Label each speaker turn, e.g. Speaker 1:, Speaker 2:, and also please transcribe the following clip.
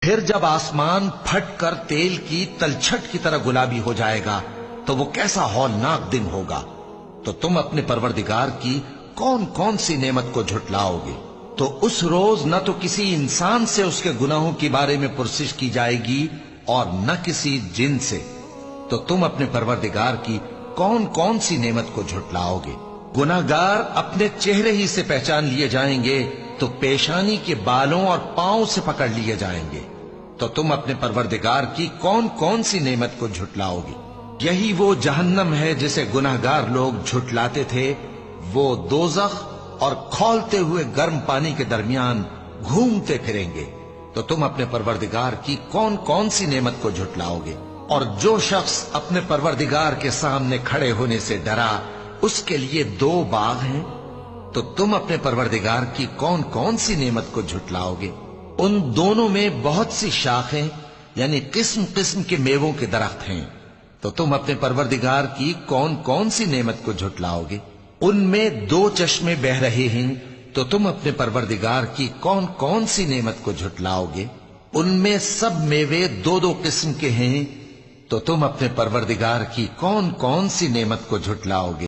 Speaker 1: پھر جب آسمان پھٹ کر تیل کی تلچھٹ کی طرح گلابی ہو جائے گا تو وہ کیسا ہولناک دن ہوگا۔ تو تم اپنے پروردگار کی کون کون سی نعمت کو جھٹلاؤ گے؟ تو اس روز نہ تو کسی انسان سے اس کے گناہوں کے بارے میں پرسش کی جائے گی اور نہ کسی جن سے۔ تو تم اپنے پروردگار کی کون کون سی نعمت کو جھٹلاؤ گے؟ گناہگار اپنے چہرے ہی سے پہچان لیے جائیں گے تو پیشانی کے بالوں اور پاؤں سے پکڑ لیے جائیں گے۔ تو تم اپنے پروردگار کی کون کون سی نعمت کو جھٹلاؤ گے؟ یہی وہ جہنم ہے جسے گناہگار لوگ جھٹلاتے تھے، وہ دوزخ اور کھولتے ہوئے گرم پانی کے درمیان گھومتے پھریں گے۔ تو تم اپنے پروردگار کی کون کون سی نعمت کو جھٹلاؤ گے؟ اور جو شخص اپنے پروردگار کے سامنے کھڑے ہونے سے ڈرا، اس کے لیے 2 باغ ہیں۔ تو تم اپنے پروردگار کی کون کون سی نعمت کو جھٹلاؤ گے؟ ان دونوں میں بہت سی شاخیں یعنی قسم قسم کے میووں کے درخت ہیں۔ تو تم اپنے پروردگار کی کون کون سی نعمت کو جھٹلاؤ گے؟ ان میں 2 چشمے بہ رہے ہیں۔ تو تم اپنے پروردگار کی کون کون سی نعمت کو جھٹلاؤ گے؟ ان میں سب میوے 2 قسم کے ہیں۔ تو تم اپنے پروردگار کی کون کون سی نعمت کو جھٹلاؤ گے؟